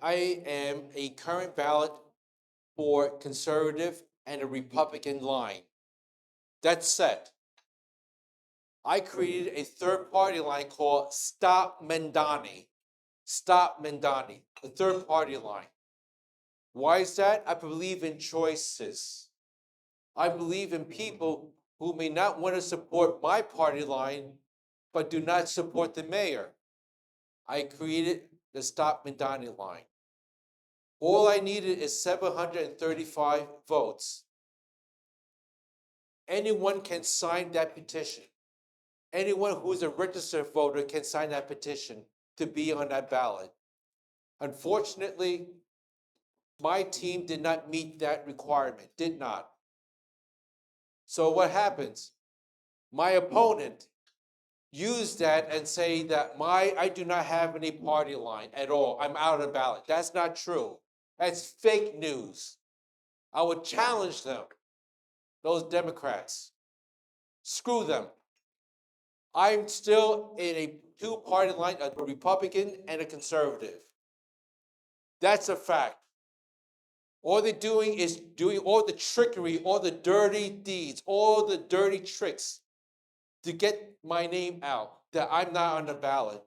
I am a current ballot for conservative and a Republican line. That's set. I created a third party line called Stop Mendani. Stop Mendani, the third party line. Why is that? I believe in choices. I believe in people who may not want to support my party line, but do not support the mayor. I created the Stop Mendani line. All I needed is 735 votes. Anyone can sign that petition. Anyone who is a registered voter can sign that petition to be on that ballot. Unfortunately, my team did not meet that requirement, did not. So what happens? My opponent used that and say that I do not have any party line at all. I'm out of the ballot. That's not true. That's fake news. I would challenge them, those Democrats. Screw them. I'm still in a two-party line, a Republican and a conservative. That's a fact. All they're doing is doing all the trickery, all the dirty deeds, all the dirty tricks to get my name out, that I'm not on the ballot.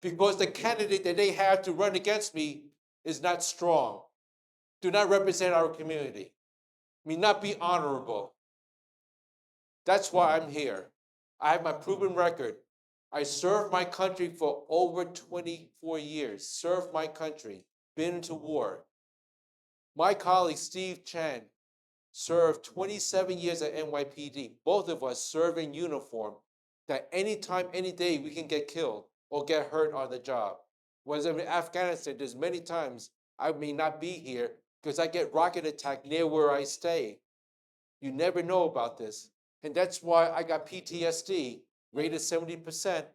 Because the candidate that they have to run against me is not strong, do not represent our community, may not be honorable. That's why I'm here. I have my proven record. I served my country for over 24 years, served my country, been to war. My colleague, Steve Chan, served 27 years at NYPD. Both of us serve in uniform, that anytime, any day, we can get killed or get hurt on the job. Whereas in Afghanistan, there's many times I may not be here because I get rocket attacked near where I stay. You never know about this. And that's why I got PTSD, rated 70%.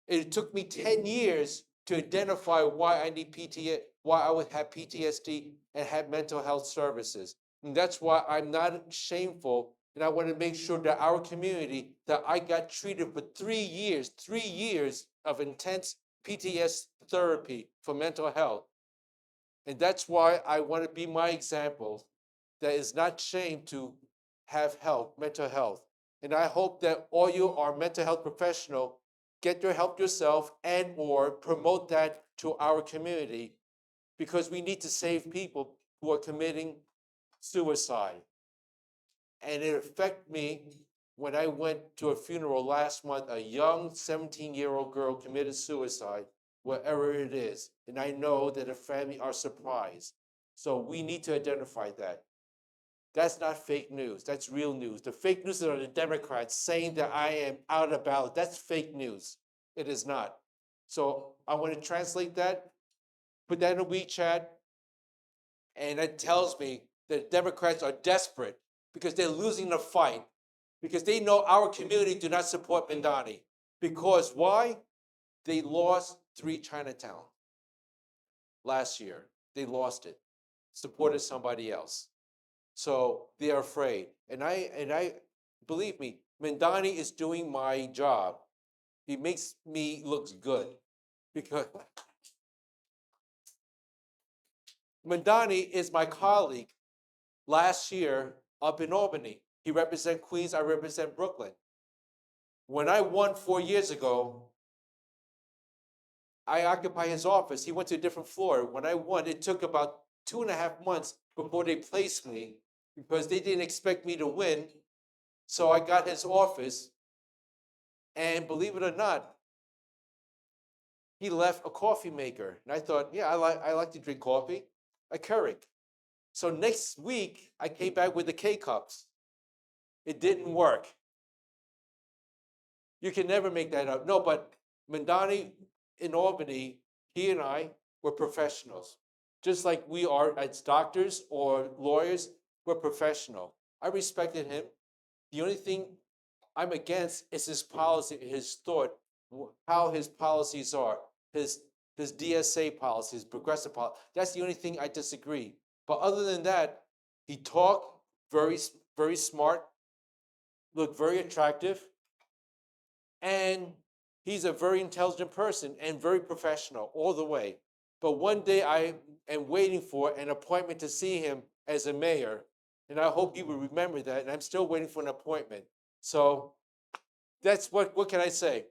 It took me 10 years to identify why I need PTSD, why I would have PTSD and have mental health services. And that's why I'm not shameful. And I want to make sure that our community, that I got treated for 3 years of intense PTSD therapy for mental health. And that's why I want to be my example that is not shame to have help, mental health. And I hope that all you are mental health professional get your help yourself and or promote that to our community, because we need to save people who are committing suicide. And it affected me when I went to a funeral last month. A young 17-year-old girl committed suicide, wherever it is. And I know that the family are surprised. So we need to identify that. That's not fake news. That's real news. The fake news are the Democrats saying that I am out of the ballot. That's fake news. It is not. So I want to translate that, put that in a WeChat, and it tells me that Democrats are desperate because they're losing the fight, because they know our community do not support Mindani. Because why? They lost 3 Chinatown last year. They lost it, supported somebody else. So they are afraid. And I believe me, Mindani is doing my job. He makes me look good because Mandani is my colleague last year up in Albany. He represents Queens, I represent Brooklyn. When I won 4 years ago, I occupied his office. He went to a different floor. When I won, it took about 2.5 months before they placed me because they didn't expect me to win. So I got his office, and believe it or not, he left a coffee maker. And I thought, yeah, I like to drink coffee, a Keurig. So next week, I came back with the K-Cups. It didn't work. You can never make that up. No, but Mandani in Albany, he and I were professionals. Just like we are as doctors or lawyers, we're professional. I respected him. The only thing I'm against is his policy, his thought, how his policies are, his DSA policies, progressive policy. That's the only thing I disagree. But other than that, he talked very smart, looked very attractive, and he's a very intelligent person and very professional all the way. but one day I am waiting for an appointment to see him as a mayor, and I hope you will remember that, and I'm still waiting for an appointment. So that's what can I say?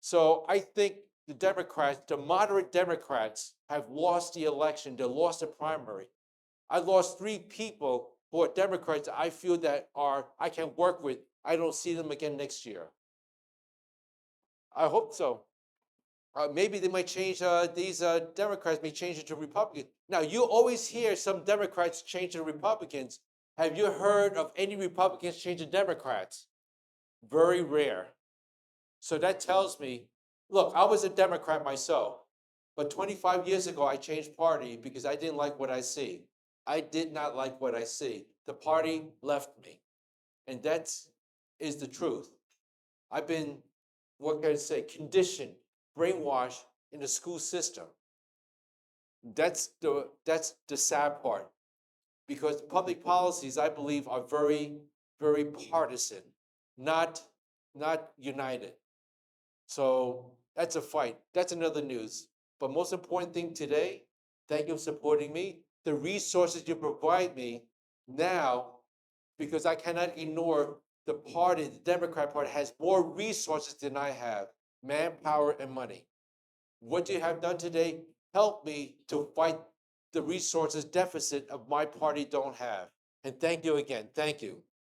So I think the Democrats, the moderate Democrats, have lost the election. They lost the primary. I lost 3 people who are Democrats I feel that I can work with. I don't see them again next year. I hope so. Maybe they might change, these Democrats may change it to Republicans. Now, you always hear some Democrats change to Republicans. Have you heard of any Republicans change to Democrats? Very rare. So that tells me, look, I was a Democrat myself, but 25 years ago, I changed party because I didn't like what I see. I did not like what I see. The party left me. And that is the truth. I've been, what can I say, conditioned, brainwashed in the school system. That's the sad part. Because public policies, I believe, are very, very partisan, not united. So that's a fight. That's another news. But most important thing today, thank you for supporting me. The resources you provide me now, because I cannot ignore the party, the Democrat Party has more resources than I have, manpower and money. What you have done today helped me to fight the resources deficit of my party don't have. And thank you again. Thank you.